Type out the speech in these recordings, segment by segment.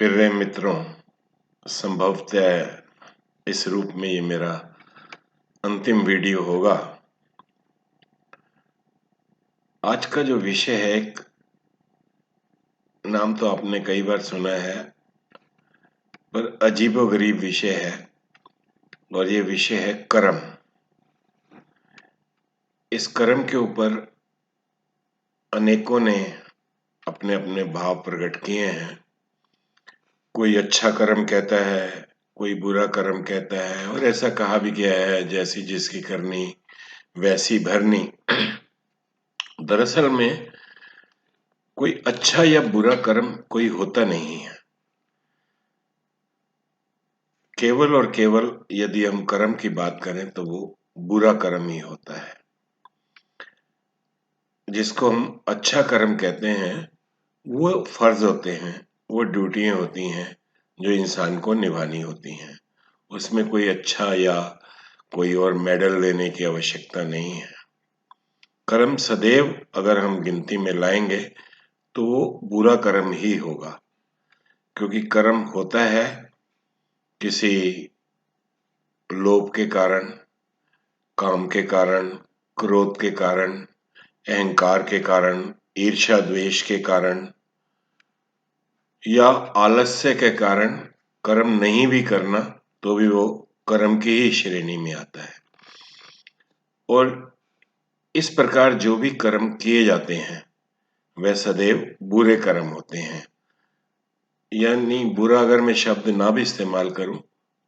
प्रिय मित्रों, संभवतः इस रूप में ये मेरा अंतिम वीडियो होगा। आज का जो विषय है, एक नाम तो आपने कई बार सुना है, पर अजीबोगरीब विषय है, और ये विषय है कर्म। इस कर्म के ऊपर अनेकों ने अपने अपने भाव प्रकट किए हैं। कोई अच्छा कर्म कहता है, कोई बुरा कर्म कहता है, और ऐसा कहा भी गया है, जैसी जिसकी करनी वैसी भरनी। दरअसल में कोई अच्छा या बुरा कर्म कोई होता नहीं है। केवल और केवल यदि हम कर्म की बात करें तो वो बुरा कर्म ही होता है। जिसको हम अच्छा कर्म कहते हैं वो फर्ज होते हैं, वो ड्यूटियां होती हैं जो इंसान को निभानी होती हैं। उसमें कोई अच्छा या कोई और मेडल लेने की आवश्यकता नहीं है। कर्म सदैव अगर हम गिनती में लाएंगे तो वो बुरा कर्म ही होगा, क्योंकि कर्म होता है किसी लोभ के कारण, काम के कारण, क्रोध के कारण, अहंकार के कारण, ईर्ष्या द्वेष के कारण या आलस्य के कारण कर्म नहीं भी करना तो भी वो कर्म की ही श्रेणी में आता है। और इस प्रकार जो भी कर्म किए जाते हैं वह सदैव बुरे कर्म होते हैं। यानी बुरा अगर मैं शब्द ना भी इस्तेमाल करूं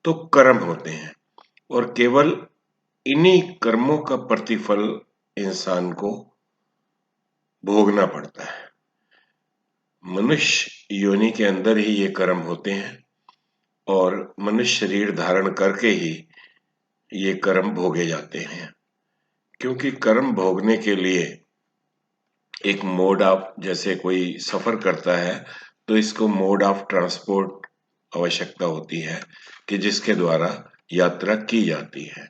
तो कर्म होते हैं, और केवल इन्हीं कर्मों का प्रतिफल इंसान को भोगना पड़ता है। मनुष्य योनि के अंदर ही ये कर्म होते हैं, और मनुष्य शरीर धारण करके ही ये कर्म भोगे जाते हैं। क्योंकि कर्म भोगने के लिए एक मोड ऑफ, जैसे कोई सफर करता है तो इसको मोड ऑफ ट्रांसपोर्ट आवश्यकता होती है कि जिसके द्वारा यात्रा की जाती है।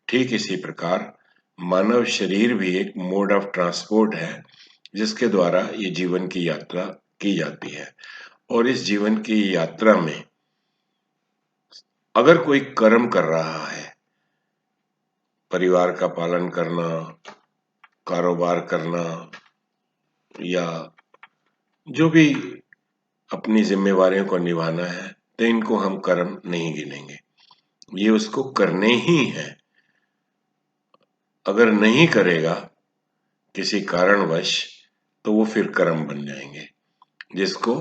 ठीक इसी प्रकार मानव शरीर भी एक मोड ऑफ ट्रांसपोर्ट है जिसके द्वारा ये जीवन की यात्रा की जाती है। और इस जीवन की यात्रा में अगर कोई कर्म कर रहा है, परिवार का पालन करना, कारोबार करना, या जो भी अपनी जिम्मेवारियों को निभाना है, तो इनको हम कर्म नहीं गिनेंगे, ये उसको करने ही है। अगर नहीं करेगा किसी कारणवश तो वो फिर कर्म बन जाएंगे, जिसको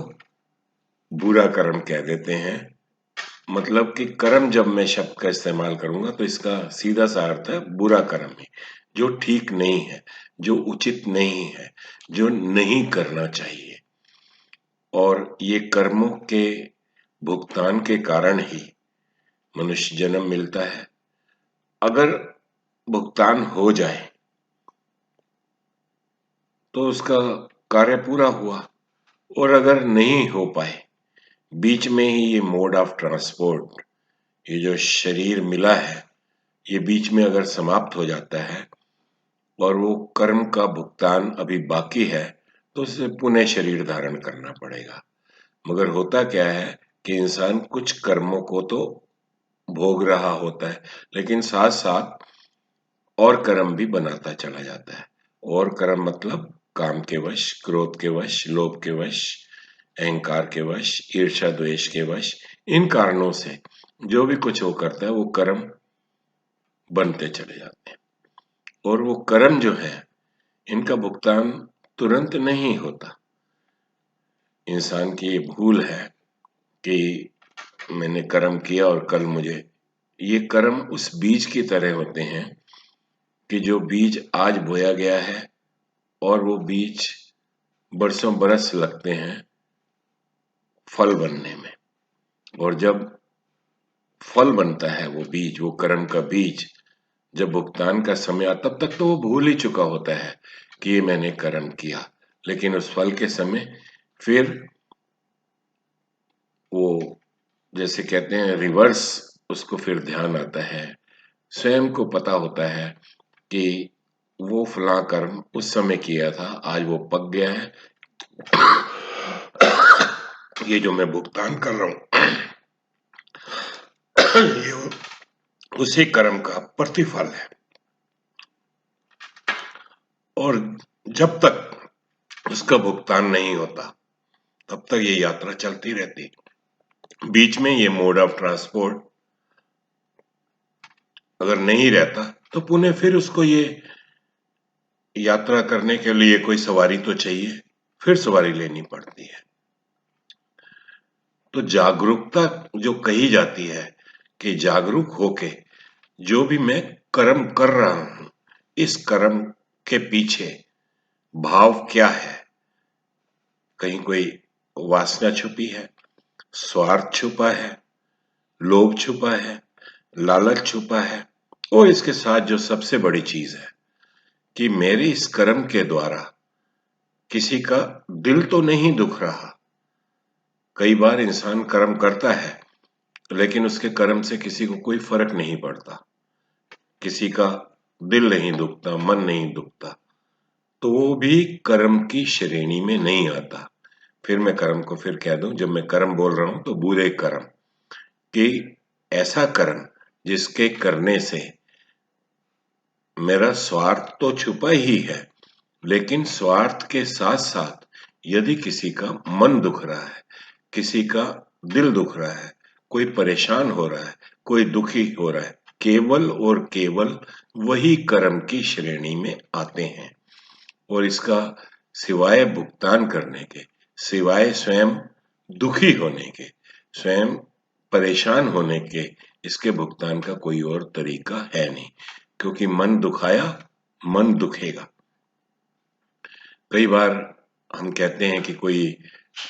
बुरा कर्म कह देते हैं। मतलब कि कर्म जब मैं शब्द का इस्तेमाल करूंगा तो इसका सीधा सा अर्थ है बुरा कर्म ही, जो ठीक नहीं है, जो उचित नहीं है, जो नहीं करना चाहिए। और ये कर्मों के भुगतान के कारण ही मनुष्य जन्म मिलता है। अगर भुगतान हो जाए तो उसका कार्य पूरा हुआ, और अगर नहीं हो पाए, बीच में ही ये मोड ऑफ ट्रांसपोर्ट, ये जो शरीर मिला है, ये बीच में अगर समाप्त हो जाता है और वो कर्म का भुगतान अभी बाकी है, तो उसे पुनः शरीर धारण करना पड़ेगा। मगर होता क्या है कि इंसान कुछ कर्मों को तो भोग रहा होता है, लेकिन साथ साथ और कर्म भी बनाता चला जाता है। और कर्म मतलब काम के वश, क्रोध के वश, लोभ के वश, अहंकार के वश, ईर्ष्या द्वेष के वश, इन कारणों से जो भी कुछ वो करता है वो कर्म बनते चले जाते हैं। और वो कर्म जो है, इनका भुगतान तुरंत नहीं होता। इंसान की ये भूल है कि मैंने कर्म किया और कल मुझे, ये कर्म उस बीज की तरह होते हैं कि जो बीज आज बोया गया है और वो बीज बरसों बरस लगते हैं फल बनने में। और जब फल बनता है वो बीज, वो कर्म का बीज, जब भुगतान का समय आता, तब तक तो वो भूल ही चुका होता है कि ये मैंने कर्म किया। लेकिन उस फल के समय फिर वो, जैसे कहते हैं, रिवर्स उसको फिर ध्यान आता है। स्वयं को पता होता है कि वो फला कर्म उस समय किया था, आज वो पक गया है, ये जो मैं भुगतान कर रहा हूं ये उसी कर्म का प्रतिफल है। और जब तक उसका भुगतान नहीं होता तब तक ये यात्रा चलती रहती। बीच में ये मोड ऑफ ट्रांसपोर्ट अगर नहीं रहता तो पुनः फिर उसको ये यात्रा करने के लिए कोई सवारी तो चाहिए, फिर सवारी लेनी पड़ती है। तो जागरूकता जो कही जाती है कि जागरूक होके जो भी मैं कर्म कर रहा हूं, इस कर्म के पीछे भाव क्या है। कहीं कोई वासना छुपी है, स्वार्थ छुपा है, लोभ छुपा है, लालच छुपा है, और इसके साथ जो सबसे बड़ी चीज है कि मेरे इस कर्म के द्वारा किसी का दिल तो नहीं दुख रहा। कई बार इंसान कर्म करता है लेकिन उसके कर्म से किसी को कोई फर्क नहीं पड़ता, किसी का दिल नहीं दुखता, मन नहीं दुखता, तो वो भी कर्म की श्रेणी में नहीं आता। फिर मैं कर्म को फिर कह दूं, जब मैं कर्म बोल रहा हूं तो बुरे कर्म, कि ऐसा कर्म जिसके करने से मेरा स्वार्थ तो छुपा ही है, लेकिन स्वार्थ के साथ साथ यदि किसी का मन दुख रहा है, किसी का दिल दुख रहा है, कोई परेशान हो रहा है, कोई दुखी हो रहा है, केवल और केवल वही कर्म की श्रेणी में आते हैं। और इसका सिवाय भुगतान करने के, सिवाय स्वयं दुखी होने के, स्वयं परेशान होने के, इसके भुगतान का कोई और तरीका है नहीं। क्योंकि मन दुखाया, मन दुखेगा। कई बार हम कहते हैं कि कोई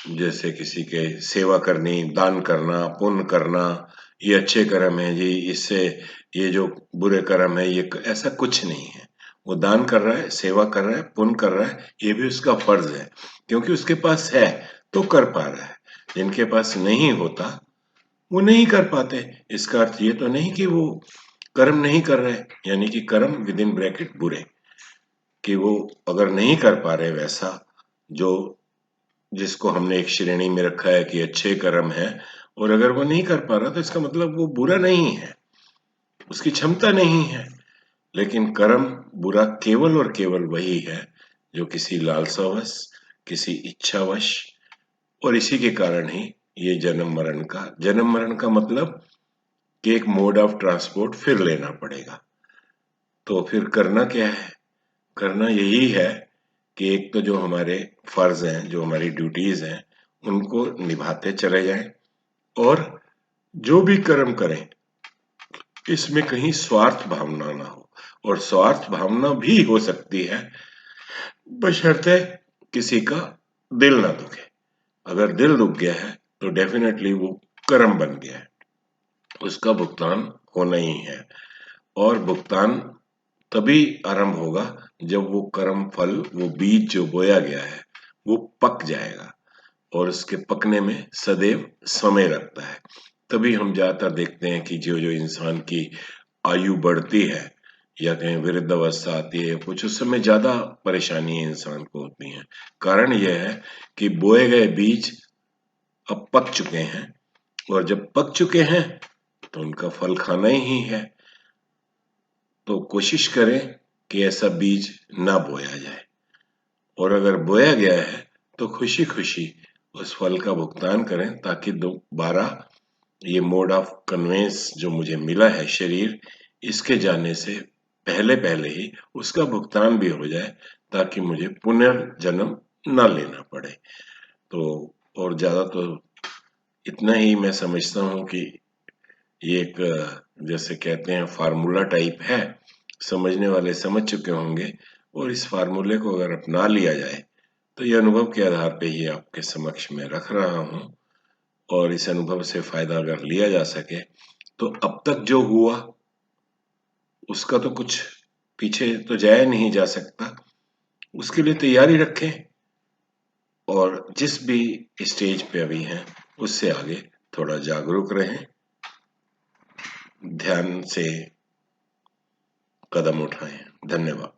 जैसे किसी के सेवा करनी, दान करना, पुण्य करना, ये अच्छे कर्म है जी, इससे ये जो बुरे कर्म है ये ऐसा कुछ नहीं है। वो दान कर रहा है, सेवा कर रहा है, पुण्य कर रहा है, ये भी उसका फर्ज है, क्योंकि उसके पास है तो कर पा रहा है। जिनके पास नहीं होता वो नहीं कर पाते। इसका अर्थ ये तो नहीं कि वो कर्म नहीं कर रहे, यानी कि कर्म विद इन ब्रैकेट बुरे, कि वो अगर नहीं कर पा रहे वैसा जो जिसको हमने एक श्रेणी में रखा है कि अच्छे कर्म है, और अगर वो नहीं कर पा रहा तो इसका मतलब वो बुरा नहीं है, उसकी क्षमता नहीं है। लेकिन कर्म बुरा केवल और केवल वही है जो किसी लालसावश, किसी इच्छावश, और इसी के कारण ही ये जन्म मरण का मतलब कि एक मोड ऑफ ट्रांसपोर्ट फिर लेना पड़ेगा। तो फिर करना क्या है? करना यही है कि एक तो जो हमारे फर्ज हैं, जो हमारी ड्यूटीज हैं, उनको निभाते चले जाएं, और जो भी कर्म करें इसमें कहीं स्वार्थ भावना ना हो। और स्वार्थ भावना भी हो सकती है बशर्ते किसी का दिल ना दुखे। अगर दिल दुख गया है तो डेफिनेटली वो कर्म बन गया है, उसका भुगतान होना ही है। और भुगतान तभी आरंभ होगा जब वो कर्म फल, वो बीज जो बोया गया है वो पक जाएगा, और उसके पकने में सदैव समय लगता है। तभी हम ज्यादातर देखते हैं कि जो जो इंसान की आयु बढ़ती है या कहीं वृद्धावस्था आती है कुछ, उस समय ज्यादा परेशानी इंसान को होती है। कारण यह है कि बोए गए बीज अब पक चुके हैं, और जब पक चुके हैं तो उनका फल खाना ही है। तो कोशिश करें कि ऐसा बीज ना बोया जाए, और अगर बोया गया है तो खुशी खुशी उस फल का भुगतान करें, ताकि दोबारा ये मोड ऑफ कन्वेंस जो मुझे मिला है शरीर, इसके जाने से पहले पहले ही उसका भुगतान भी हो जाए, ताकि मुझे पुनर्जन्म ना लेना पड़े। तो और ज्यादा तो इतना ही मैं समझता हूँ कि ये एक जैसे कहते हैं फार्मूला टाइप है, समझने वाले समझ चुके होंगे। और इस फार्मूले को अगर अपना लिया जाए तो ये अनुभव के आधार पे ही आपके समक्ष में रख रहा हूँ। और इस अनुभव से फायदा अगर लिया जा सके तो अब तक जो हुआ उसका तो कुछ पीछे तो जाया नहीं जा सकता, उसके लिए तैयारी रखें, और जिस भी स्टेज पे अभी हैं उससे आगे थोड़ा जागरूक रहें, ध्यान से कदम उठाएं। धन्यवाद।